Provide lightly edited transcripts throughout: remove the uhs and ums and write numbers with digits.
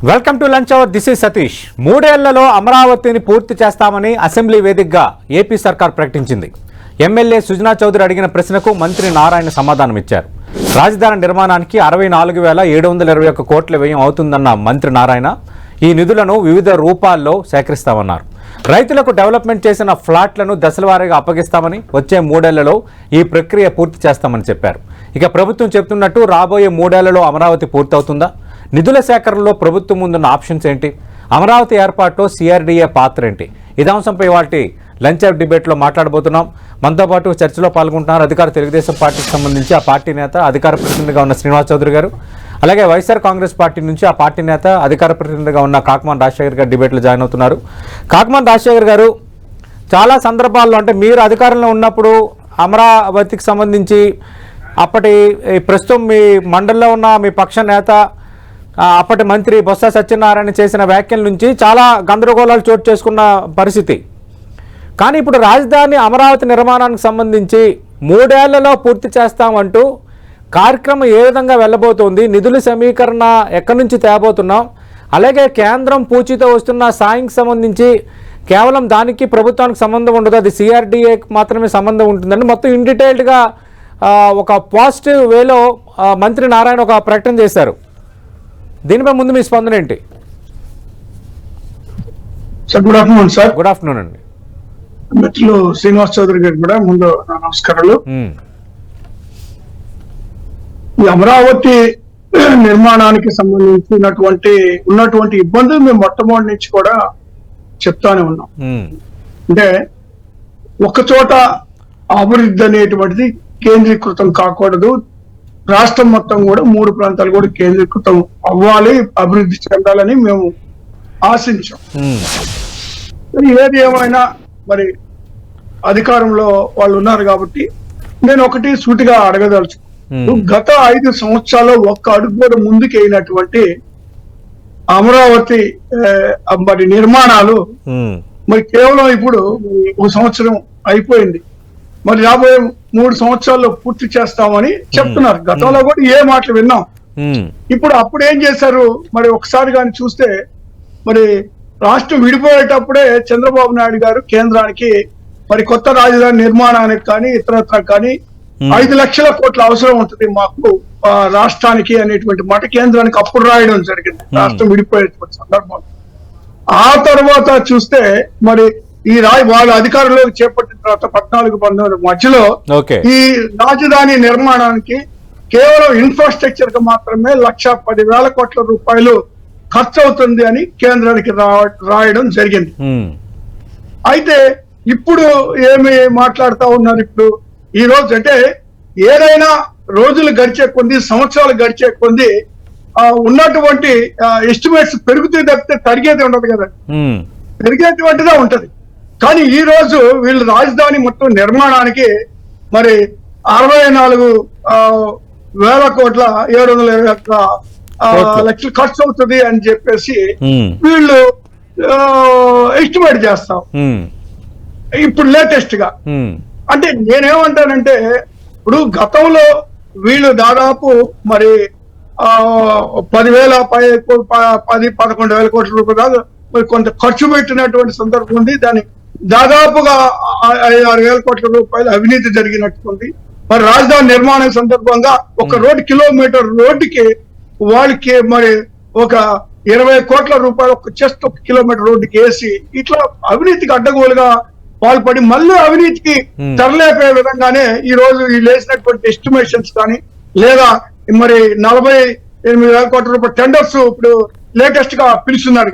Welcome to lunch hour. This is Satish. 3 ఏళ్లలో అమరావతిని పూర్తి చేస్తామని అసెంబ్లీ వేదికగా ఏపీ సర్కార్ ప్రకటించింది. ఎమ్మెల్యే సుజనా చౌదరి అడిగిన ప్రశ్నకు మంత్రి నారాయణ సమాధానం ఇచ్చారు. రాజధాని నిర్మాణానికి 64,721 కోట్ల వ్యయం అవుతుందన్న మంత్రి నారాయణ ఈ నిధులను వివిధ రూపాల్లో సేకరిస్తామన్నారు. రైతులకు డెవలప్మెంట్ చేసిన ఫ్లాట్లను దశలవారీగా అప్పగిస్తామని, వచ్చే 3 ఏళ్లలో ఈ ప్రక్రియ పూర్తి చేస్తామని చెప్పారు. ఇక ప్రభుత్వం చెప్తున్నట్టు రాబోయే 3 ఏళ్లలో అమరావతి పూర్తవుతుందా? నిధుల సేకరణలో ప్రభుత్వం ముందున్న ఆప్షన్స్ ఏంటి? అమరావతి ఏర్పాటులో సిఆర్డీఏ పాత్ర ఏంటి? ఇదే అంశంపై వాటి లంచ్ అవర్ డిబేట్లో మాట్లాడబోతున్నాం. మనతో పాటు చర్చలో పాల్గొంటున్నారు అధికార తెలుగుదేశం పార్టీకి సంబంధించి ఆ పార్టీ నేత, అధికార ప్రతినిధిగా ఉన్న శ్రీనివాస్ చౌదరి గారు, అలాగే వైఎస్ఆర్ కాంగ్రెస్ పార్టీ నుంచి ఆ పార్టీ నేత, అధికార ప్రతినిధిగా ఉన్న కాకమాన్ రాజశేఖర్ గారు డిబేట్లో జాయిన్ అవుతున్నారు. కాకమాన్ రాజశేఖర్ గారు, చాలా సందర్భాల్లో అంటే మీరు అధికారంలో ఉన్నప్పుడు అమరావతికి సంబంధించి అప్పటి ప్రస్తుతం మీ మండలిలో ఉన్న మీ పక్ష నేత, అప్పటి మంత్రి బొత్స సత్యనారాయణ చేసిన వ్యాఖ్యల నుంచి చాలా గందరగోళాలు చోటు చేసుకున్న పరిస్థితి. కానీ ఇప్పుడు రాజధాని అమరావతి నిర్మాణానికి సంబంధించి 3 ఏళ్లలో పూర్తి చేస్తామంటూ కార్యక్రమం ఏ విధంగా వెళ్ళబోతోంది? నిధుల సమీకరణ ఎక్కడి నుంచి తేబోతున్నాం? అలాగే కేంద్రం పూచీతో వస్తున్న సాయంకి సంబంధించి కేవలం దానికి ప్రభుత్వానికి సంబంధం ఉండదు, అది సిఆర్డీఏకి మాత్రమే సంబంధం ఉంటుందని మొత్తం ఇన్ డీటెయిల్డ్గా ఒక పాజిటివ్ వేలో మంత్రి నారాయణ ఒక ప్రకటన చేశారు. దీనిపై ముందు మీ స్పందన ఏంటి? Sir good afternoon. Sir good afternoon అండి. మిత్రులు శ్రీనివాస్ చౌదరి గారికి కూడా ముందు నమస్కారాలు. ఈ అమరావతి నిర్మాణానికి ఉన్నటువంటి ఇబ్బందులు మేము మొట్టమొదటి నుంచి కూడా చెప్తానే ఉన్నాం. అంటే ఒకచోట అభివృద్ధి అనేటువంటిది కేంద్రీకృతం కాకూడదు, రాష్ట్రం మొత్తం కూడా 3 ప్రాంతాలు కూడా కేంద్రీకృతం అవ్వాలి, అభివృద్ధి చెందాలని మేము ఆశించాం. ఏది ఏమైనా మరి అధికారంలో వాళ్ళు ఉన్నారు కాబట్టి నేను ఒకటి సూటిగా అడగదలుచు. గత 5 సంవత్సరాల్లో ఒక్క అడుగు కూడా ముందుకు అయినటువంటి అమరావతి మరి నిర్మాణాలు మరి కేవలం ఇప్పుడు 1 సంవత్సరం అయిపోయింది, మరి రాబోయే 3 సంవత్సరాల్లో పూర్తి చేస్తామని చెప్తున్నారు. గతంలో కూడా ఏ మాటలు విన్నాం. ఇప్పుడు అప్పుడు ఏం చేశారు మరి ఒకసారి కానీ చూస్తే, మరి రాష్ట్రం విడిపోయేటప్పుడే చంద్రబాబు నాయుడు గారు కేంద్రానికి మరి కొత్త రాజధాని నిర్మాణానికి కానీ ఇతరత్ర కానీ 5 లక్షల కోట్ల అవసరం ఉంటుంది మాకు రాష్ట్రానికి అనేటువంటి మాట కేంద్రానికి అప్పుడు రాయడం జరిగింది రాష్ట్రం విడిపోయే సందర్భంలో. ఆ తర్వాత చూస్తే మరి ఈ వాళ్ళ అధికారంలోకి చేపట్టిన తర్వాత 14-19 మధ్యలో ఈ రాజధాని నిర్మాణానికి కేవలం ఇన్ఫ్రాస్ట్రక్చర్ కి మాత్రమే 1,10,000 కోట్ల రూపాయలు ఖర్చు అవుతుంది అని కేంద్రానికి రాయడం జరిగింది. అయితే ఇప్పుడు ఏమి మాట్లాడుతూ ఉన్నారు? ఇప్పుడు ఈ రోజు అంటే ఏదైనా రోజులు గడిచే కొద్ది, సంవత్సరాలు గడిచే కొద్ది ఉన్నటువంటి ఎస్టిమేట్స్ పెరుగుతూ తప్పితే తరిగేది ఉండదు కదా, పెరిగేటువంటిదే ఉంటది. కానీ ఈ రోజు వీళ్ళు రాజధాని మొత్తం నిర్మాణానికి మరి 64,721 లక్షలు ఖర్చు అవుతుంది అని చెప్పేసి వీళ్ళు ఎస్టిమేట్ చేస్తాం ఇప్పుడు లేటెస్ట్ గా. అంటే నేనేమంటానంటే, ఇప్పుడు గతంలో వీళ్ళు దాదాపు మరి 10,000-11,000 కోట్ల రూపాయలు మరి కొంత ఖర్చు పెట్టినటువంటి సందర్భం ఉంది. దాని దాదాపుగా 5,000-6,000 కోట్ల రూపాయలు అవినీతి జరిగినట్టుంది. మరి రాజధాని నిర్మాణం సందర్భంగా ఒక కిలోమీటర్ రోడ్డుకి వాళ్ళకి మరి ఒక 20 కోట్ల రూపాయలు జస్ట్ 1 కిలోమీటర్ రోడ్డుకి వేసి ఇట్లా అవినీతికి అడ్డగోలుగా పాల్పడి మళ్ళీ అవినీతికి తరలేపే విధంగానే ఈ రోజు వీళ్ళు వేసినటువంటి ఎస్టిమేషన్స్ కానీ లేదా మరి 48,000 కోట్ల రూపాయల టెండర్స్ ఇప్పుడు లేటెస్ట్ గా పిలుస్తున్నారు.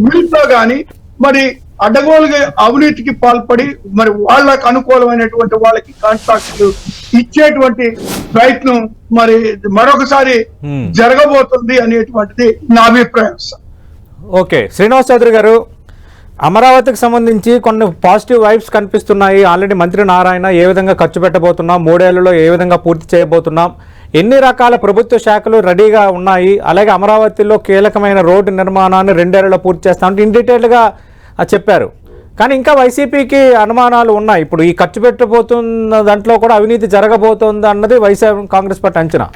వీళ్ళతో గాని మరి అడ్డగోలుగా అవినీతికి పాల్పడి మరి వాళ్ళకి అనుకూలమైనటువంటి వాళ్ళకి కాంట్రాక్టులు ఇచ్చేటువంటి ప్రయత్నం మరి మరొకసారి జరగబోతుంది అనేటువంటిది నా అభిప్రాయం. ఓకే, శ్రీనివాస్ చౌదరి గారు, అమరావతికి సంబంధించి కొన్ని పాజిటివ్ వైబ్స్ కనిపిస్తున్నాయి. ఆల్రెడీ మంత్రి నారాయణ ఏ విధంగా ఖర్చు పెట్టబోతున్నాం, 3 ఏళ్లలో ఏ విధంగా పూర్తి చేయబోతున్నాం, ఎన్ని రకాల ప్రభుత్వ శాఖలు రెడీగా ఉన్నాయి, అలాగే అమరావతిలో కీలకమైన రోడ్డు నిర్మాణాన్ని 2 ఏళ్లలో పూర్తి చేస్తామంటే ఇన్ డీటెయిల్గా చెప్పారు. కానీ ఇంకా వైసీపీకి అనుమానాలు ఉన్నాయి. ఇప్పుడు ఈ ఖర్చు పెట్టబోతున్న దాంట్లో కూడా అవినీతి జరగబోతోంది అన్నది వైఎస్ఆర్ కాంగ్రెస్ పార్టీ అంచనా.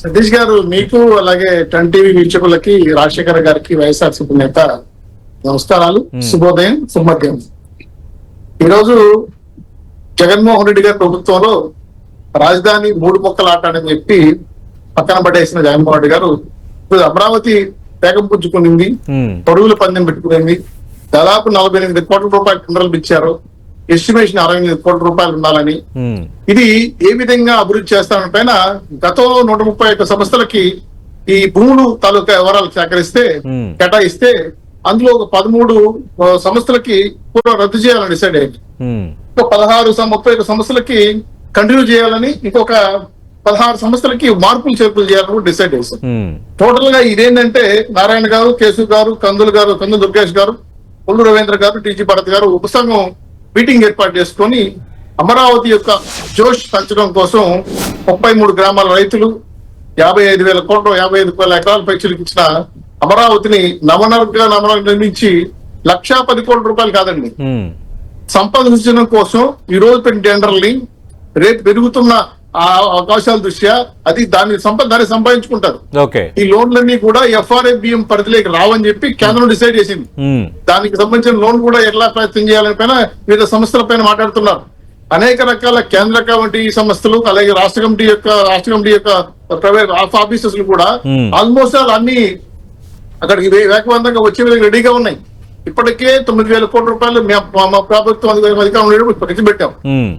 సతీష్ గారు, మీకు అలాగే 10 టీవీ వీక్షకులకి, రాజశేఖర్ గారికి, వైఎస్ఆర్సీపీ నేత నమస్కారాలు, శుభోదయం, శుభమధ్యం. ఈరోజు జగన్మోహన్ రెడ్డి గారి ప్రభుత్వంలో రాజధాని 3 ముక్కల ఆట అని చెప్పి పక్కన పడేసిన జగన్మోహన్ రెడ్డి గారు ఇప్పుడు అమరావతి వేగం పుచ్చుకునింది, పొరుగుల పందెం పెట్టుకునింది. దాదాపు 48 కోట్ల రూపాయలు టెండర్లు ఇచ్చారు. ఎస్టిమేషన్ 68 కోట్ల రూపాయలు ఉండాలని. ఇది ఏ విధంగా అభివృద్ధి చేస్తామని పైన గతంలో 131 సంస్థలకి ఈ భూములు తాలూకా వివరాలు కేటాయిస్తే అందులో ఒక 13 సంస్థలకి కూడా రద్దు చేయాలని డిసైడ్ అయ్యింది. 31 సంస్థలకి కంటిన్యూ చేయాలని, ఇంకొక 16 సంస్థలకి మార్పులు చేర్పులు చేయాలని కూడా డిసైడ్ చేశారు. టోటల్ గా ఇదేంటంటే నారాయణ గారు, కేశవ్ గారు, కందుల దుర్గేష్ గారు, కొల్లు రవీంద్ర గారు, టీజీ భరత్ గారు ఉపసంఘం మీటింగ్ ఏర్పాటు చేసుకొని అమరావతి యొక్క జోష్ పెంచడం కోసం 33 గ్రామాల రైతులు 55,000 ఎకరాల పైచీలకు ఇచ్చిన అమరావతిని నవనర్గా నిర్మించి 1,10 కోట్ల రూపాయలు కాదండి, సంపద సృష్టించడం కోసం ఈ రోజు పెట్టిన టెండర్లని రేపు పెరుగుతున్న అవకాశాల దృష్ట్యా దాన్ని సంపాదించుకుంటారు. ఈ లోన్లన్నీ కూడా FRABM పరిధిలోకి రావని చెప్పి కేంద్రం డిసైడ్ చేసింది. దానికి సంబంధించిన లోన్ కూడా ఎట్లా ప్రయత్నం చేయాలని పైన వివిధ సంస్థల పైన మాట్లాడుతున్నారు. అనేక రకాల కేంద్ర కమిటీ సంస్థలు, అలాగే రాష్ట్ర కమిటీ యొక్క ప్రైవేట్ ఆఫీసెస్ కూడా ఆల్మోస్ట్ అన్ని అక్కడికి వేగవంతంగా వచ్చే విధంగా రెడీగా ఉన్నాయి. ఇప్పటికే 9,000 కోట్ల రూపాయలు మా ప్రభుత్వం అధికారంలో ఖర్చు పెట్టాం.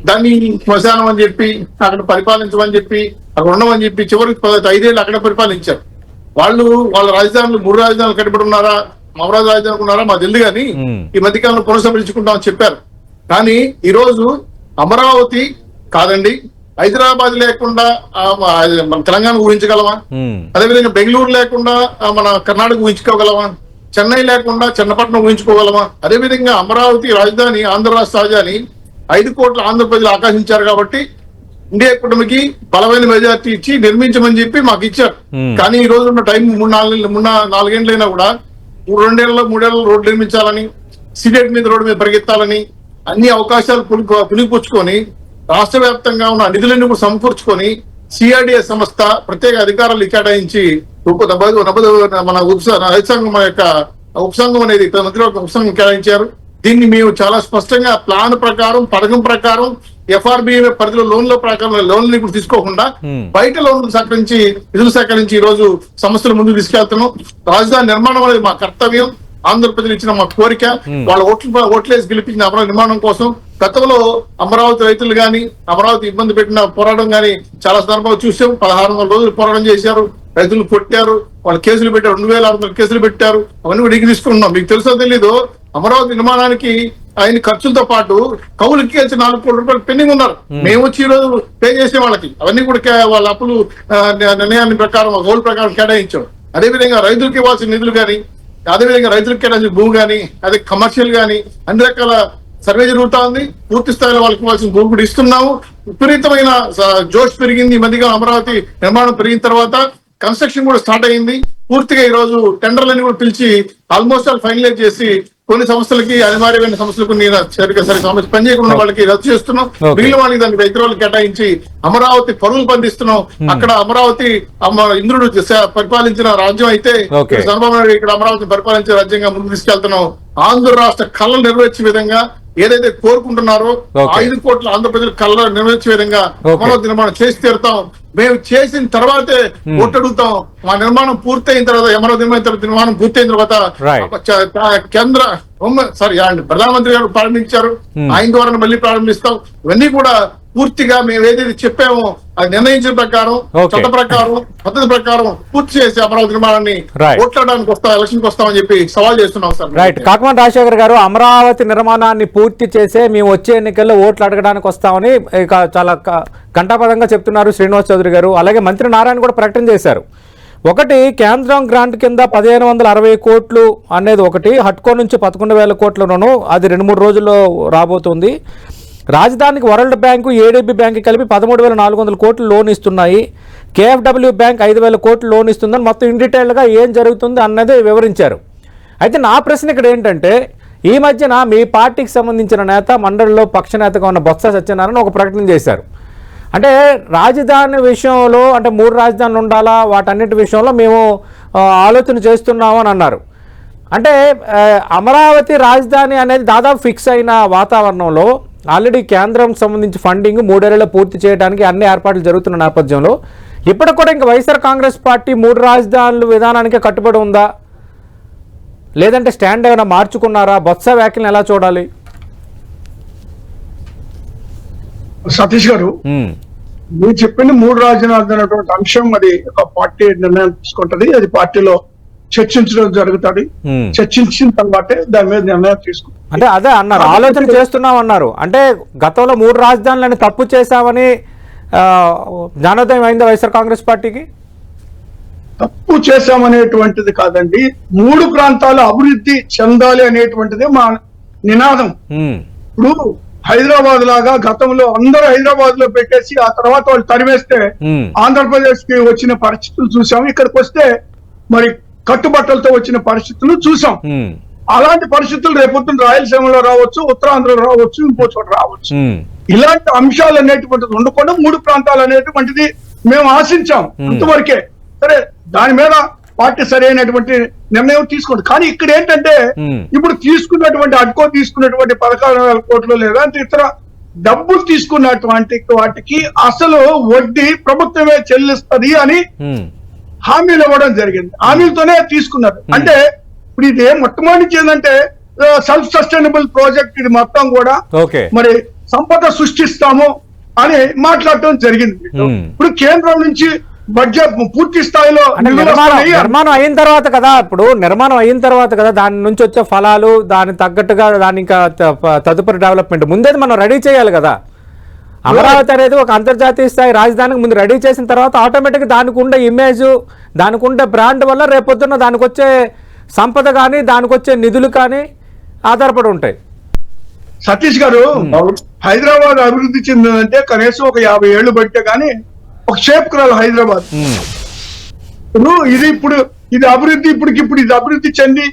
దాన్ని శ్మశానం అని చెప్పి, అక్కడ పరిపాలించమని చెప్పి, అక్కడ ఉండమని చెప్పి చివరికి 5 ఏళ్ళు అక్కడ పరిపాలించారు. వాళ్ళ రాజధానులు 3 రాజధానులు కట్టుబడి ఉన్నారా, అమరావతి రాజధాని ఉన్నారా మాకు తెలియదు, కానీ ఈ మధ్యకాలంలో పునఃసమీక్షించుకుంటామని చెప్పారు. కానీ ఈ రోజు అమరావతి కాదండి, హైదరాబాద్ లేకుండా మన తెలంగాణ ఊహించగలమా? అదేవిధంగా బెంగళూరు లేకుండా మన కర్ణాటక ఊహించుకోగలమా? చెన్నై లేకుండా చెన్నపట్నం ఊహించుకోగలమా? అదేవిధంగా అమరావతి రాజధాని, ఆంధ్ర రాష్ట్ర రాజధాని 5 కోట్ల ఆంధ్ర ప్రజలు ఆకాశించారు కాబట్టి ఇండియా కూటమికి బలమైన మెజార్టీ ఇచ్చి నిర్మించమని చెప్పి మాకు ఇచ్చారు. కానీ ఈ రోజు ఉన్న టైం 4 ఏళ్ళైనా కూడా 2 ఏళ్ళలో 3 ఏళ్ళలో రోడ్డు నిర్మించాలని, సిడెట్ మీద రోడ్డు మీద పరిగెత్తాలని అన్ని అవకాశాలు పునిపుచ్చుకొని రాష్ట్ర వ్యాప్తంగా ఉన్న నిధులన్నీ కూడా సమకూర్చుకొని CRDA సంస్థ ప్రత్యేక అధికారాలు కేటాయించి మన ఉపసంఘం అనేది మంత్రివర్గ ఉపసంఘం కేటాయించారు. దీన్ని మేము చాలా స్పష్టంగా ప్లాన్ ప్రకారం, పథకం ప్రకారం FRBM పరిధిలో లోన్ల ప్రకారం లోన్లు ఇప్పుడు తీసుకోకుండా బయట లోన్లు సేకరించి, నిధులు సేకరించి ఈ రోజు సంస్థలు ముందుకు తీసుకెళ్తున్నాం. రాజధాని నిర్మాణం అనేది మా కర్తవ్యం, ఆంధ్రప్రదేశ్ ఇచ్చిన మా కోరిక. వాళ్ళ ఓట్లేసి గెలిపించిన అమరావతి నిర్మాణం కోసం గతంలో అమరావతి రైతులు గాని, అమరావతి ఇబ్బంది పెట్టిన పోరాటం గాని చాలా సందర్భాలు చూసాం. 1600 రోజులు పోరాటం చేశారు, రైతులు కొట్టారు, వాళ్ళు కేసులు పెట్టారు, 2,600 కేసులు పెట్టారు. అవన్నీ కూడా ఎగిరిస్తున్నాం. మీకు తెలుసో తెలీదు, అమరావతి నిర్మాణానికి ఆయన ఖర్చులతో పాటు కౌలుకి 4 కోట్ల రూపాయలు పెండింగ్ ఉన్నారు. మేము వచ్చి ఈ రోజు పే చేసే వాళ్ళకి అవన్నీ కూడా వాళ్ళ అప్పులు నిర్ణయాన్ని ప్రకారం, కౌలు ప్రకారం కేటాయించాం. అదేవిధంగా రైతులకు ఇవ్వాల్సిన నిధులు కానీ, అదేవిధంగా రైతులకు కేటాయించిన భూమి కానీ, అదే కమర్షియల్ కానీ అన్ని రకాల సర్వే జరుగుతా ఉంది. పూర్తి స్థాయిలో వాళ్ళకి ఇవ్వాల్సిన భూమి కూడా ఇస్తున్నాము. విపరీతమైన జోష్ పెరిగింది ఈ మధ్యగా. అమరావతి నిర్మాణం పెరిగిన తర్వాత కన్స్ట్రక్షన్ కూడా స్టార్ట్ అయింది. పూర్తిగా ఈ రోజు టెండర్లని కూడా పిలిచి ఆల్మోస్ట్ ఫైనలైజ్ చేసి కొన్ని సంస్థలకి, అనివార్యమైన సంస్థలకు పనిచేయకుండా వాళ్ళకి రద్దు చేస్తున్నాం. మిగిలిన వాళ్ళకి దానికి 5 రోజులు కేటాయించి అమరావతి పరువులు పండిస్తున్నాం. అక్కడ అమరావతి ఇంద్రుడు పరిపాలించిన రాజ్యం అయితే చంద్రబాబు నాయుడు ఇక్కడ అమరావతిని పరిపాలించే రాజ్యంగా ముందుకు తీసుకెళ్తున్నాం. ఆంధ్ర రాష్ట్ర కళలు నెరవేర్చే విధంగా ఏదైతే కోరుకుంటున్నారో 5 కోట్ల ఆంధ్రప్రదేశ్ కళ నెరవేర్చే విధంగా అమరావతి నిర్మాణం చేసి తీరుతాం. మేము చేసిన తర్వాతే ఓటడుగుతాం. మా నిర్మాణం పూర్తయిన తర్వాత, అమరావతి నిర్మాణం పూర్తయిన తర్వాత కేంద్ర ప్రధానమంత్రి గారు ప్రారంభించారు, ఆయన ద్వారా మళ్ళీ ప్రారంభిస్తాం. ఇవన్నీ కూడా పూర్తిగా మేము ఏదైతే చెప్పామో అది నిర్ణయించిన ప్రకారం, చట్ట ప్రకారం, పద్ధతి ప్రకారం పూర్తి చేసి అమరావతి నిర్మాణాన్ని ఓట్లాడడానికి వస్తాం, ఎలక్షన్కి వస్తామని చెప్పి సవాల్ చేస్తున్నాం సార్. రైట్. కాకమాన రాజశేఖర్ గారు, అమరావతి నిర్మాణాన్ని పూర్తి చేసే మేము వచ్చే ఎన్నికల్లో ఓట్లు అడగడానికి వస్తామని ఇక చాలా కంఠాపదంగా చెప్తున్నారు శ్రీనివాస్ చౌదరి గారు. అలాగే మంత్రి నారాయణ కూడా ప్రకటన చేశారు. ఒకటి, కేంద్రం గ్రాంట్ కింద 1,560 కోట్లు అనేది ఒకటి, హట్కో నుంచి 11,000 కోట్లను అది 2-3 రోజుల్లో రాబోతుంది. రాజధానికి వరల్డ్ బ్యాంకు, ADB బ్యాంకు కలిపి 13,400 కోట్లు లోన్ ఇస్తున్నాయి. KFW బ్యాంక్ 5,000 కోట్లు లోన్ ఇస్తుందని మొత్తం ఇన్ డీటెయిల్గా ఏం జరుగుతుంది అన్నది వివరించారు. అయితే నా ప్రశ్న ఇక్కడ ఏంటంటే, ఈ మధ్యన మీ పార్టీకి సంబంధించిన నేత, మండలిలో పక్ష నేతగా ఉన్న బొత్స సత్యనారాయణ ఒక ప్రకటన చేశారు. అంటే రాజధాని విషయంలో అంటే 3 రాజధానులు ఉండాలా వాటన్నిటి విషయంలో మేము ఆలోచన చేస్తున్నాము అని అన్నారు. అంటే అమరావతి రాజధాని అనేది దాదాపు ఫిక్స్ అయిన వాతావరణంలో ఆల్రెడీ కేంద్రం సంబంధించి ఫండింగ్ 3 ఏళ్లలో పూర్తి చేయడానికి అన్ని ఏర్పాట్లు జరుగుతున్న నేపథ్యంలో ఇప్పటికి కూడా ఇంకా వైఎస్ఆర్ కాంగ్రెస్ పార్టీ 3 రాజధానులు విధానానికే కట్టుబడి ఉందా, లేదంటే స్టాండ్ ఏమైనా మార్చుకున్నారా? బొత్స వ్యాఖ్యలను ఎలా చూడాలి? సతీష్ గారు, మీరు చెప్పింది 3 రాజధానులు అనేటువంటి అంశం అది ఒక పార్టీ నిర్ణయం తీసుకుంటది. అది పార్టీలో చర్చించడం జరుగుతుంది. చర్చించిన తర్వాతే దాని మీద నిర్ణయం తీసుకుంటాం. అంటే అదే అన్నారు, ఆలోచన చేస్తున్నాం అన్నారు. అంటే గతంలో 3 రాజధానులని తప్పు చేశామని జ్ఞానోదయం అయిందా వైఎస్ఆర్ కాంగ్రెస్ పార్టీకి? తప్పు చేశామనేటువంటిది కాదండి, 3 ప్రాంతాలు అభివృద్ధి చెందాలి అనేటువంటిది మా నినాదం. ఇప్పుడు హైదరాబాద్ లాగా గతంలో అందరూ హైదరాబాద్ లో పెట్టేసి ఆ తర్వాత వాళ్ళు తరివేస్తే ఆంధ్రప్రదేశ్ కి వచ్చిన పరిస్థితులు చూసాం. ఇక్కడికి వస్తే మరి కట్టుబట్టలతో వచ్చిన పరిస్థితులు చూసాం. అలాంటి పరిస్థితులు రేపొద్దున రాయలసీమలో రావచ్చు, ఉత్తరాంధ్రలో రావచ్చు, ఇంకో చోట రావచ్చు. ఇలాంటి అంశాలు అనేటువంటిది ఉండకుండా 3 ప్రాంతాలు అనేటువంటిది మేము ఆశించాం, అంతవరకే. సరే, దాని మీద పార్టీ సరైనటువంటి నిర్ణయం తీసుకోండి. కానీ ఇక్కడ ఏంటంటే ఇప్పుడు తీసుకున్నటువంటి అడ్కో తీసుకున్నటువంటి 16,000 కోట్లు లేదా ఇతర డబ్బులు తీసుకున్నటువంటి వాటికి అసలు వడ్డీ ప్రభుత్వమే చెల్లిస్తుంది అని హామీలు ఇవ్వడం జరిగింది. హామీలతోనే తీసుకున్నారు. అంటే ఇప్పుడు ఇది మొట్టమొదటి ఏంటంటే సెల్ఫ్ సస్టైనబుల్ ప్రాజెక్ట్, ఇది మొత్తం కూడా మరి సంపద సృష్టిస్తాము అని మాట్లాడటం జరిగింది. ఇప్పుడు కేంద్రం నుంచి బడ్జెట్ పూర్తి స్థాయిలో నిర్మాణం అయిన తర్వాత కదా, ఇప్పుడు నిర్మాణం అయిన తర్వాత కదా దాని నుంచి వచ్చే ఫలాలు, దాని తగ్గట్టుగా దాని ఇంకా తదుపరి డెవలప్మెంట్ ముందే మనం రెడీ చేయాలి కదా. అమరావతి అనేది ఒక అంతర్జాతీయ స్థాయి రాజధానికి ముందు రెడీ చేసిన తర్వాత ఆటోమేటిక్గా దానికి ఉండే ఇమేజ్, దానికి ఉండే బ్రాండ్ వల్ల రేపొద్దున్న దానికి వచ్చే సంపద కానీ దానికి వచ్చే నిధులు కానీ ఆధారపడి ఉంటాయి. సతీష్ గారు, హైదరాబాద్ అభివృద్ధి చెందిందంటే కనీసం ఒక 50 ఏళ్లు పట్టే కానీ ఒక షేప్ రాలి హైదరాబాద్. ఇది అభివృద్ధి ఇప్పటికిప్పుడు ఇది అభివృద్ధి చెంది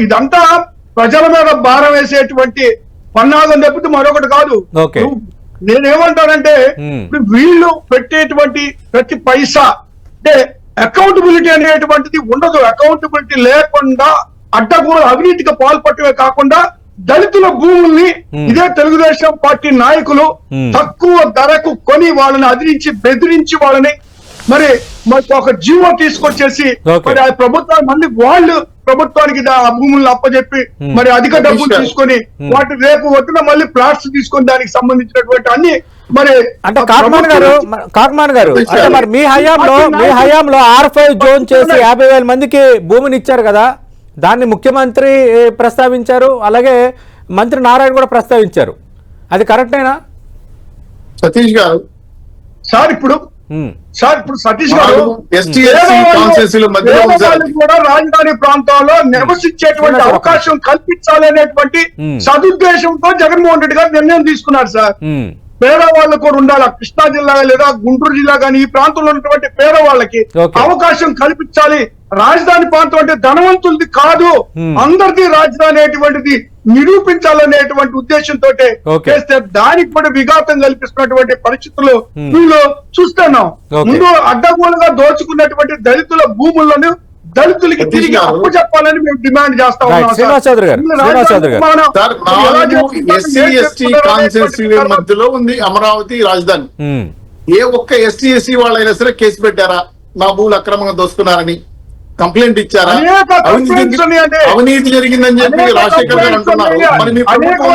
ఇదంతా ప్రజల మీద భారం వేసేటువంటి పన్నాగం తప్పితే మరొకటి కాదు. నేనేమంటానంటే ఇప్పుడు వీళ్ళు పెట్టేటువంటి ప్రతి పైసా అంటే అకౌంటబిలిటీ అనేటువంటిది ఉండదు. అకౌంటబిలిటీ లేకుండా అడ్డగోలు అవినీతికి పాల్పట్టమే కాకుండా దళితుల భూముల్ని ఇదే తెలుగుదేశం పార్టీ నాయకులు తక్కువ ధరకు కొని వాళ్ళని అదిరించి బెదిరించి వాళ్ళని మరి ఒక జీవో తీసుకొచ్చేసి మరి ఆ ప్రభుత్వాన్ని మళ్ళీ వాళ్ళు ప్రభుత్వానికి ఆ భూములను అప్పచెప్పి మరి అధిక డబ్బులు తీసుకొని వాటి రేపు వద్దున మళ్ళీ ప్లాట్స్ తీసుకొని దానికి సంబంధించినటువంటి అన్ని మరి అంటే కాకమాన్ గారు అంటే మరి మీ హయాంలో R5 జోన్ చేసి 50,000 మందికి భూమిని ఇచ్చారు కదా, దాన్ని ముఖ్యమంత్రి ప్రస్తావించారు, అలాగే మంత్రి నారాయణ కూడా ప్రస్తావించారు. అది కరెక్టేనా సతీష్ గారు? ఇప్పుడు సతీష్ గారు కూడా రాజధాని ప్రాంతాల్లో నివసించేటువంటి అవకాశం కల్పించాలనేటువంటి సదుద్దేశంతో జగన్మోహన్ రెడ్డి గారు నిర్ణయం తీసుకున్నారు సార్. పేదవాళ్ళకు కూడా ఉండాలి. కృష్ణా జిల్లా లేదా గుంటూరు జిల్లా కానీ ఈ ప్రాంతంలో ఉన్నటువంటి పేదవాళ్ళకి అవకాశం కల్పించాలి. రాజధాని ప్రాంతం అంటే ధనవంతులది కాదు, అందరిది రాజధాని అనేటువంటిది నిరూపించాలనేటువంటి ఉద్దేశంతో చేస్తే దానికి కూడా విఘాతం కల్పిస్తున్నటువంటి పరిస్థితులు వీళ్ళు చూస్తున్నాం. ముందు అడ్డగోలుగా దోచుకున్నటువంటి దళితుల భూములను దళితులకి తిరిగి అప్పు చెప్పాలని మేము డిమాండ్ చేస్తా ఉన్నాం. మధ్యలో ఉంది అమరావతి రాజధాని. ఏ ఒక్క ఎస్సీ ఎస్సీ వాళ్ళైనా సరే కేసు పెట్టారా మా భూములు అక్రమంగా దోసుకున్నారని? కంప్లైంట్ ఇచ్చారా? అవినీతి జరిగిందని చెప్పి రాజశేఖర్ గారు అంటున్నారు. మరి మీ ప్రభుత్వం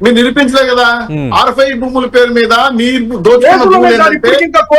మీరు నిరూపించలే కదా. R5 భూముల పేరు మీద మీరు దోచుకున్న భూములు ఏంటంటే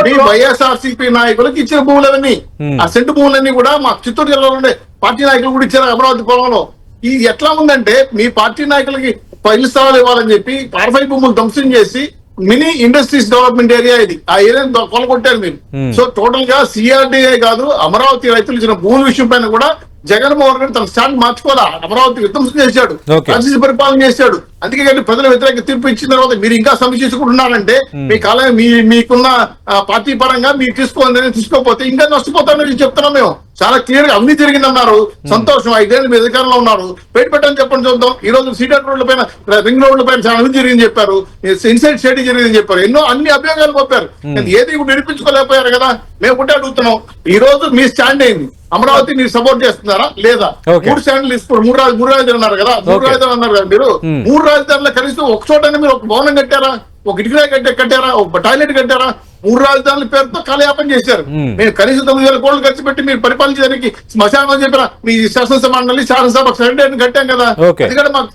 మీ వైఎస్ఆర్సీపీ నాయకులకు ఇచ్చిన భూములన్నీ, ఆ సెంటు భూములన్నీ కూడా మా చిత్తూరు జిల్లాలో ఉండే పార్టీ నాయకులు కూడా ఇచ్చారు అమరావతి పొలంలో. ఇది ఎట్లా ఉందంటే మీ పార్టీ నాయకులకి 10 స్థలాలు ఇవ్వాలని చెప్పి R5 భూములు ధ్వంసం చేసి మినీ ఇండస్ట్రీస్ డెవలప్మెంట్ ఏరియా ఇది, ఆ ఏరియాని కొలగొట్టారు మీరు. సో టోటల్ గా CRDA కాదు, అమరావతి రైతులు ఇచ్చిన భూముల విషయం పైన కూడా జగన్మోహన్ రెడ్డి తన స్టాండ్ మార్చుకోవాలా. అమరావతి విధ్వంసం చేశాడు, రాజకీయ పరిపాలన చేశాడు. అందుకే కానీ ప్రజల వ్యతిరేక తీర్పు ఇచ్చిన తర్వాత మీరు ఇంకా సమీక్షించుకుంటున్నారంటే మీ కాలం మీకున్న పార్టీ పరంగా మీరు తీసుకోకపోతే ఇంకా నష్టపోతామని చెప్తున్నాం మేము. చాలా క్లియర్ గా అవినీతి జరిగిందన్నారు. సంతోషం, 5 ఏళ్ళు మీ అధికారంలో ఉన్నారు, పెట్టని చెప్పండి చూద్దాం. ఈ రోజు సీటెడ్ రోడ్ల పైన, రింగ్ రోడ్ల పైన చాలా అవినీతి జరిగిందని చెప్పారు, ఇన్సైడ్ స్టడీ జరిగిందని చెప్పారు, ఎన్నో అన్ని అభియోగాలు పంపారు. ఏది నిరూపించుకోలేకపోయారు కదా. మేము ఒకటే అడుగుతున్నాం, ఈ రోజు మీ స్టాండ్ ఏంది? అమరావతి మీరు సపోర్ట్ చేస్తున్నారా లేదా? 3 స్టాండ్లు ఇస్తారు, 3 రాజధానులు అన్నారు కదా, 3 రాజధానులు అన్నారు కదా మీరు. 3 రాజధానులు కనీసం ఒక చోట మీరు ఒక భవనం కట్టారా, ఒక ఇటుక కట్టారా, ఒక టాయిలెట్ కట్టారా? 3 రాజధానుల పేరుతో కాలయాపన చేశారు. మీరు కనీసం 9,000 కోట్లు ఖర్చు పెట్టి మీరు పరిపాలించడానికి శ్మశానం చెప్పారా? మీ శాసనసభ మండలి, శాసనసభ సెక్రటరీ కట్టాం కదా, అది కూడా మాకు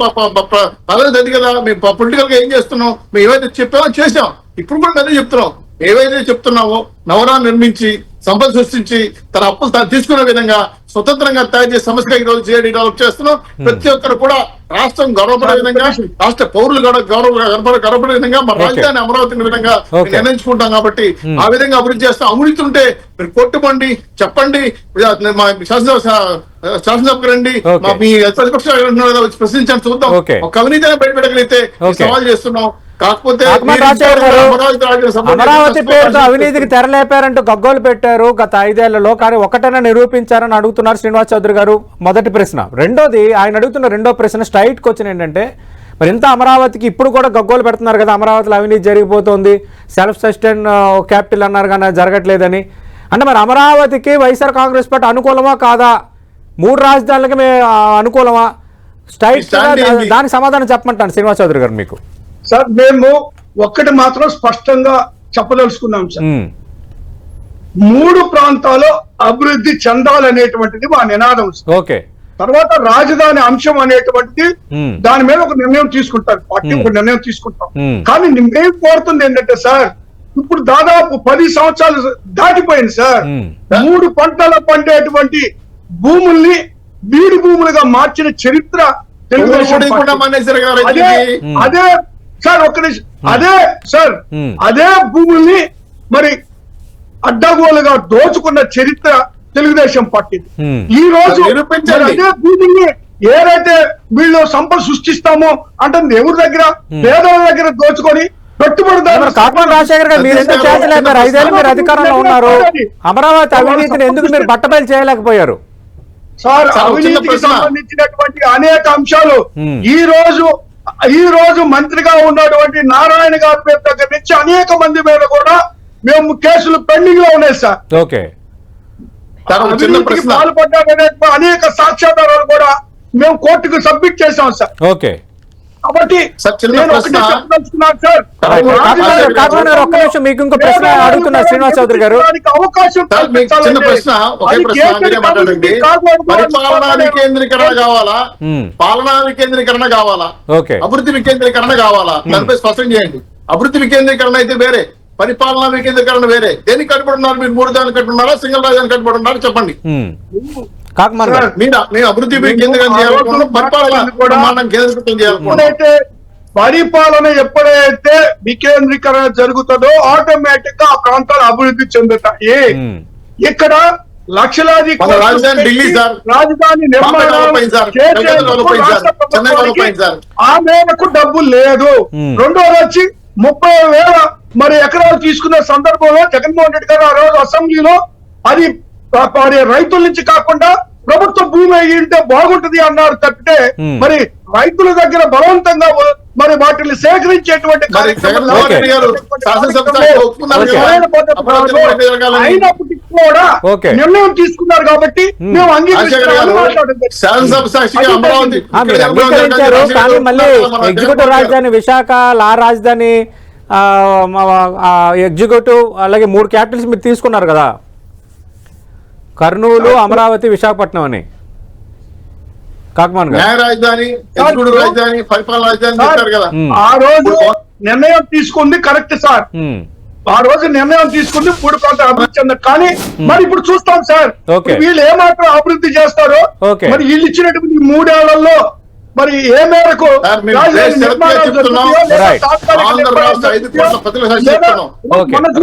పదవి అది కదా. మేము పొలిటికల్ గా ఏం చేస్తున్నాం, మేము ఏవైతే చెప్పామో చేసాం. ఇప్పుడు కూడా అదే చెప్తున్నాం, ఏవైతే చెప్తున్నామో నవరాన్ని నిర్మించి సంపద సృష్టించి తన అప్పులు తాను తీసుకునే విధంగా స్వతంత్రంగా తయారు చేసే సంస్థగా ఈ రోజు జేడీ డెవలప్ చేస్తున్నాం. ప్రతి ఒక్కరు కూడా రాష్ట్రం గౌరవపడే విధంగా, రాష్ట్ర పౌరులు గౌరవపడే విధంగా, మన రాజధాని అమరావతి విధంగా నిర్ణయించుకుంటాం. కాబట్టి ఆ విధంగా అభివృద్ధి చేస్తాం. అవినీతి ఉంటే మీరు కొట్టుకోండి, చెప్పండి, మా శాసనసభకు రండి, మీ ప్రతిపక్ష ప్రశ్నించండి, చూద్దాం. ఒక అవినీతిని బయటపెట్టగలిగితే సవాల్ చేస్తున్నాం. కాకపోతే అమరావతి పేరుతో అవినీతికి తెరలేపారంటూ గగ్గోలు పెట్టారు గత 5 ఏళ్లలో, కానీ ఒకటైనా నిరూపించారని అడుగుతున్నారు శ్రీనివాస్ చౌదరి గారు. మొదటి ప్రశ్న. రెండోది, ఆయన అడుగుతున్న రెండో ప్రశ్న స్ట్రైట్ క్వశ్చన్ ఏంటంటే, మరి ఇంత అమరావతికి ఇప్పుడు కూడా గగ్గోలు పెడుతున్నారు కదా, అమరావతిలో అవినీతి జరిగిపోతుంది, సెల్ఫ్ సస్టైన్ క్యాపిటల్ అన్నారు కానీ జరగట్లేదని. అంటే మరి అమరావతికి వైఎస్ఆర్ కాంగ్రెస్ పార్టీ అనుకూలమా కాదా? 3 రాజధానులకి అనుకూలమా? స్ట్రైట్ దానికి సమాధానం చెప్పమంటాను శ్రీనివాస్ చౌదరి గారు మీకు. సార్ మేము ఒక్కటి మాత్రం స్పష్టంగా చెప్పదలుచుకున్నాం సార్, 3 ప్రాంతాల్లో అభివృద్ధి చెందాలనేటువంటిది మా నినాదం. ఓకే. తర్వాత రాజధాని అంశం అనేటువంటిది దాని మీద ఒక నిర్ణయం తీసుకుంటారు, పార్టీ ఒక నిర్ణయం తీసుకుంటాం. కానీ మేము కోరుతుంది ఏంటంటే సార్, ఇప్పుడు దాదాపు 10 సంవత్సరాలు దాటిపోయింది సార్. 3 పంటలు పండేటువంటి భూముల్ని బీడు భూములుగా మార్చిన చరిత్ర తెలుగుదేశం. అదే సార్ ఒక్క నిమిషం, అదే సార్ అదే భూముల్ని మరి అడ్డగోలుగా దోచుకున్న చరిత్ర తెలుగుదేశం పార్టీ. ఈ రోజు అదే భూముల్ని ఏదైతే వీళ్ళు సంపద సృష్టిస్తామో అంటే ఎవరి దగ్గర, పేదల దగ్గర దోచుకొని పెట్టుబడిదారులు. కాకమాన రాజశేఖర్ గారు, మీరు ఎందుకు చేయలేకపోయారు? 5 ఏళ్ళు మీరు అధికారంలో ఉన్నారు, అమరావతి అవినీతిని ఎందుకు మీరు బట్టబయలు చేయలేకపోయారు? సార్ అవినీతికి సంబంధించినటువంటి అనేక అంశాలు ఈ రోజు మంత్రిగా ఉన్నటువంటి నారాయణ గారి పేరు దగ్గర నుంచి అనేక మంది మీద కూడా మేము కేసులు పెండింగ్ లో ఉన్నాయి సార్. ఓకే. అవినీతికి పాల్పడ్డారనే అనేక సాక్ష్యాధారాలు కూడా మేము కోర్టుకు సబ్మిట్ చేశాం సార్. ఓకే. కాబట్టి నేను ఒకటి చెప్పదలుచుకున్నాను సార్, మీకు ఇంకో ప్రశ్న అడుగుతున్నా శ్రీనివాస్ చౌదరి గారు. అవకాశం పరిపాలనా వికేంద్రీకరణ కావాలా, పాలనా వికేంద్రీకరణ కావాలా, అభివృద్ధి వికేంద్రీకరణ కావాలా? దానిపై స్పష్టం చేయండి. అభివృద్ధి వికేంద్రీకరణ అయితే వేరే, పరిపాలనా వికేంద్రీకరణ వేరే. దేనికి కట్టుబడున్నారు మీరు? 3 దానికి కట్టుబడున్నారా, సింగిల్ రాజధానికి కట్టుబడున్నారా? చెప్పండి. మేము అభివృద్ధి కేంద్రీకరణ చేయాలనుకుంటున్నాం, పరిపాలన కేంద్రీకృతం చేయాలనుకుంటున్నాం. పరిపాలన ఎప్పుడైతే వికేంద్రీకరణ జరుగుతుందో ఆటోమేటిక్ గా ఆ ప్రాంతాలు అభివృద్ధి చెందుతాయి. ఇక్కడ లక్షలాది రాజధాని ఢిల్లీ సార్, రాజధాని నిర్మాణం ఆ మేరకు డబ్బు లేదు. రెండోది వచ్చి 30,000 మరి ఎకరాలు తీసుకున్న సందర్భంలో జగన్మోహన్ రెడ్డి గారు ఆ రోజు అసెంబ్లీలో అది రైతుల నుంచి కాకుండా ప్రభుత్వ భూమి అయ్యింటే బాగుంటది అన్నారు తప్పితే మరి రైతుల దగ్గర బలవంతంగా మరి వాటిని సేకరించేటువంటి అయినప్పటికీ కూడా నిర్ణయం తీసుకున్నారు కాబట్టి మేము అంగీకరించారు. కానీ మళ్ళీ ఎగ్జిక్యూటివ్ రాజధాని విశాఖ, లా రాజధాని ఎగ్జిక్యూటివ్, అలాగే 3 క్యాపిటల్స్ మీరు తీసుకున్నారు కదా, కర్నూలు, అమరావతి, విశాఖపట్నం అని. కాకమాన్ న్యాయ రాజధాని, రాజధాని, పరిపాలన రాజధాని చెప్పారు కదా. ఆ రోజు నిర్ణయం తీసుకుంది కరెక్ట్ సార్, ఆ రోజు నిర్ణయం తీసుకుంది 3 ప్రాంతాలు అభివృద్ధి చెందారు. కానీ మరి ఇప్పుడు చూస్తాం సార్, వీళ్ళు ఏమాత్రం అభివృద్ధి చేస్తారో, మరి వీళ్ళు ఇచ్చినటువంటి 3 ఏళ్లలో మరి ఏ మేరకు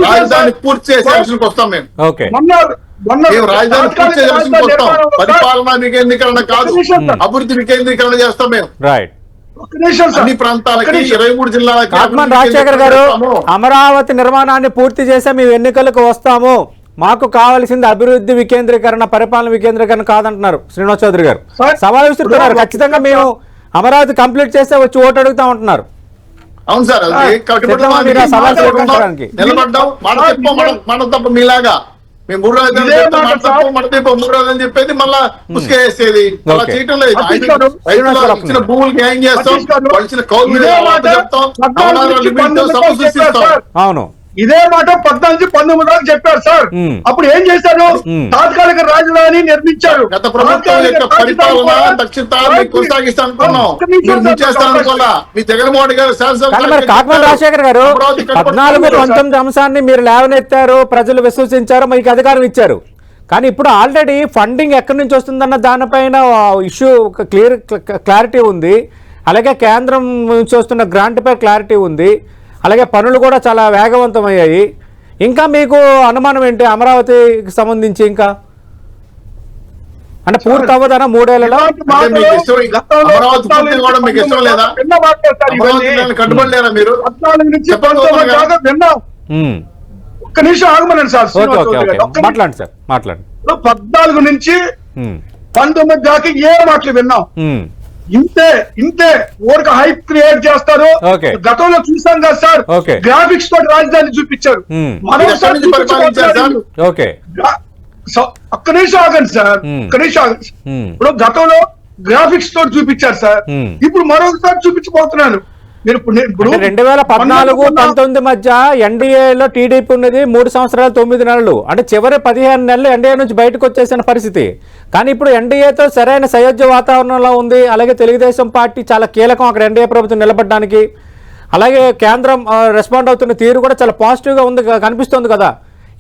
రాజధాని పూర్తి చేసే విషయానికి వస్తాం. మేము రాజధాని పూర్తి చేసే విషయానికి వస్తాం. పరిపాలనా వికేంద్రీకరణ కాదు, అభివృద్ధి వికేంద్రీకరణ చేస్తాం మేము. అన్ని ప్రాంతాలకి 23 జిల్లాలకి. కాకమాన రాజశేఖర్ గారు, అమరావతి నిర్మాణాన్ని పూర్తి చేసే మేము ఎన్నికలకు వస్తాము, మాకు కావాల్సింది అభివృద్ధి వికేంద్రీకరణ, పరిపాలన వికేంద్రీకరణ కాదంటున్నారు శ్రీనివాస్ చౌదరి గారు. సార్, సవాల్ విసురుతున్నారు. ఖచ్చితంగా మేము అమరావతి కంప్లీట్ చేస్తే వచ్చి ఓటు అడుగుతా ఉంటున్నారు. అవును సార్, నిలబడ్డాం మనం తప్ప మీలాగా మేము 3 రోజులు మాట అని చెప్పేది మళ్ళా పుసుకేసేది అలా చేయటం లేదు. ఇచ్చిన భూములకి ఏం చేస్తాం, వచ్చిన కౌలు చెప్తాం, అవును ఇదే మాట 14-19 దాకా చెప్పారు సార్. అప్పుడు ఏం చేశారు? తాత్కాలిక రాజధాని నిర్మించారు. గత ప్రభుత్వం యొక్క పరిపాలన దక్షిణ కొనసాగిస్తా అనుకున్నాం, మీ జగన్మోహన్ గారు కాకమల రాజశేఖర్ గారు 14-19 అంశాన్ని మీరు లేవనెత్తారు, ప్రజలు విశ్వసించారు, మీకు అధికారం ఇచ్చారు. కానీ ఇప్పుడు ఆల్రెడీ ఫండింగ్ ఎక్కడి నుంచి వస్తుందన్న దానిపైన ఇష్యూ క్లారిటీ ఉంది. అలాగే కేంద్రం నుంచి వస్తున్న గ్రాంట్ పై క్లారిటీ ఉంది. అలాగే పనులు కూడా చాలా వేగవంతమయ్యాయి. ఇంకా మీకు అనుమానం ఏంటి అమరావతికి సంబంధించి? ఇంకా అంటే పూర్తి అవ్వదనా 3 ఏళ్లలో? కట్టుబడలేరా మీరు? ఒక్క నిమిషం ఆగమనండి సార్. మాట్లాడండి సార్, మాట్లాడండి. 14 నుంచి 19 దాకా ఏ మాటలు విన్నాం? ఇంతే ఊరికి హైప్ క్రియేట్ చేస్తారు. గతంలో చూసాం కదా సార్, గ్రాఫిక్స్ తోటి రాజధాని చూపించారు. ఒక్క నిమిషం ఆగండి సార్, ఒక్క నిమిషం ఆగండి. ఇప్పుడు గతంలో గ్రాఫిక్స్ తోటి చూపించారు సార్, ఇప్పుడు మరొకసారి చూపించబోతున్నాను. 2014-19 మధ్య ఎన్డీఏలో టీడీపీ ఉన్నది 3 సంవత్సరాలు 9 నెలలు, అంటే చివరి 15 నెలలు ఎన్డీఏ నుంచి బయటకు వచ్చేసిన పరిస్థితి. కానీ ఇప్పుడు ఎన్డీఏతో సరైన సయోధ్య వాతావరణంలో ఉంది. అలాగే తెలుగుదేశం పార్టీ చాలా కీలకం అక్కడ ఎన్డీఏ ప్రభుత్వం నిలబడడానికి. అలాగే కేంద్రం రెస్పాండ్ అవుతున్న తీరు కూడా చాలా పాజిటివ్గా ఉంది, కనిపిస్తుంది కదా.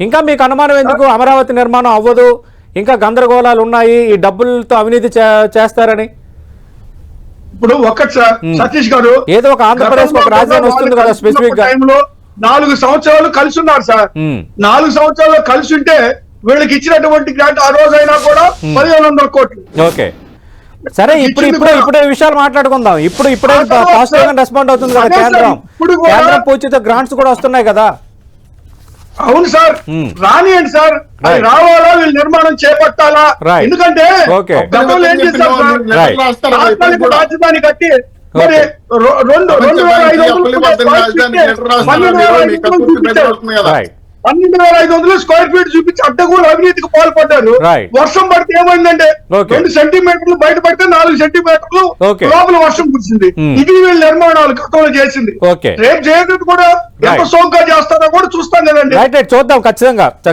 ఇంకా మీకు అనుమానం ఎందుకు అమరావతి నిర్మాణం అవ్వదు? ఇంకా గందరగోళాలు ఉన్నాయి, ఈ డబ్బులతో అవినీతి చేస్తారని? ఇప్పుడు ఒకటి సార్, సతీష్ గారు ఏదో ఒక ఆంధ్రప్రదేశ్ ఒక రాజధాని వస్తుంది కదా స్పెసిఫిక్ గా. 4 సంవత్సరాలు కలిసి ఉన్నారు సార్. 4 సంవత్సరాలు కలిసి ఉంటే వీళ్ళకి ఇచ్చినటువంటి గ్రాంట్ ఆ రోజైనా కూడా 1500 కోట్లు. ఓకే సరే, ఇప్పుడు ఈ విషయాలు మాట్లాడుకుందాం. ఇప్పుడే పాజిటివ్ గా రెస్పాండ్ అవుతుంది కదా కేంద్రం. కేంద్రం పూర్తితో గ్రాంట్స్ కూడా వస్తున్నాయి కదా. అవును సార్, రానియండి సార్, అది రావాలా, వీళ్ళు నిర్మాణం చేపట్టాలా? ఎందుకంటే గతంలో ఏం చేశారు సార్, రాజధాని కట్టి మరి 12,500 స్క్వేర్ ఫీట్ చూపించి అడ్డగోలు అవినీతికి పాల్పడ్డారు. వర్షం పడితే ఏమైందంటే 2 సెంటీమీటర్లు బయట పడితే 4 సెంటీమీటర్లు లోపల వర్షం కురిసింది. ఇది వీళ్ళ నిర్మాణాలు గతంలో చేసింది. రేపు చేయడం కూడా ఎంత సోంగా చేస్తారో కూడా చూస్తాం కదండి. చూద్దాం,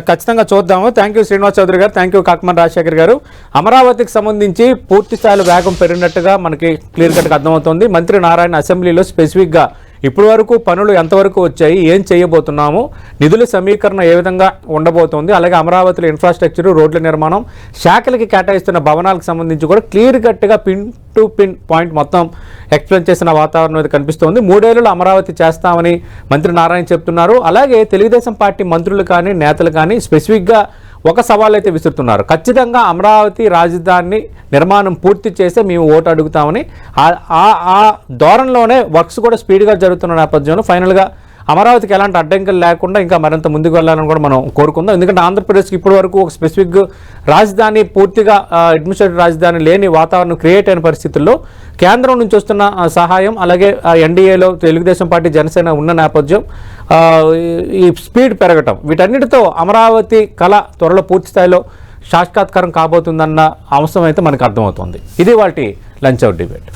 ఖచ్చితంగా చూద్దాము. థ్యాంక్ యూ శ్రీనివాస్ చౌదరి గారు, థ్యాంక్ యూ కాకమల రాజశేఖర్ గారు. అమరావతికి సంబంధించి పూర్తి స్థాయిలో వేగం పెరిగినట్టుగా మనకి క్లియర్ కట్గా అర్థమవుతుంది. మంత్రి నారాయణ అసెంబ్లీలో స్పెసిఫిక్ గా ఇప్పటి వరకు పనులు ఎంతవరకు వచ్చాయి, ఏం చేయబోతున్నాము, నిధుల సమీకరణ ఏ విధంగా ఉండబోతోంది, అలాగే అమరావతిలో ఇన్ఫ్రాస్ట్రక్చర్, రోడ్ల నిర్మాణం, శాఖలకి కేటాయిస్తున్న భవనాలకు సంబంధించి కూడా క్లియర్ కట్గా పిన్ టు పిన్ పాయింట్ మొత్తం ఎక్స్ప్లెయిన్ చేసిన వాతావరణం అయితే కనిపిస్తోంది. 3 ఏళ్లలో అమరావతి చేస్తామని మంత్రి నారాయణ చెప్తున్నారు. అలాగే తెలుగుదేశం పార్టీ మంత్రులు కానీ నేతలు కానీ స్పెసిఫిక్గా ఒక సవాల్ అయితే విసురుతున్నారు. ఖచ్చితంగా అమరావతి రాజధాని నిర్మాణం పూర్తి చేస్తే మేము ఓటు అడుగుతామని ఆ ధోరణిలోనే వర్క్స్ కూడా స్పీడ్గా జరుగుతున్న నేపథ్యంలో ఫైనల్గా అమరావతికి ఎలాంటి అడ్డంకులు లేకుండా ఇంకా మరింత ముందుకు వెళ్ళాలని కూడా మనం కోరుకుందాం. ఎందుకంటే ఆంధ్రప్రదేశ్కి ఇప్పటి వరకు ఒక స్పెసిఫిక్ రాజధాని, పూర్తిగా అడ్మినిస్ట్రేటివ్ రాజధాని లేని వాతావరణం క్రియేట్ అయిన పరిస్థితుల్లో కేంద్రం నుంచి వస్తున్న సహాయం, అలాగే ఎన్డీఏలో తెలుగుదేశం పార్టీ, జనసేన ఉన్న నేపథ్యం, ఈ స్పీడ్ పెరగటం, వీటన్నిటితో అమరావతి కళ త్వరలో పూర్తి స్థాయిలో సాక్షాత్కారం కాబోతుందన్న అంశం అయితే మనకు అర్థమవుతుంది. ఇది వాటి లంచ్ అవుట్ డిబేట్.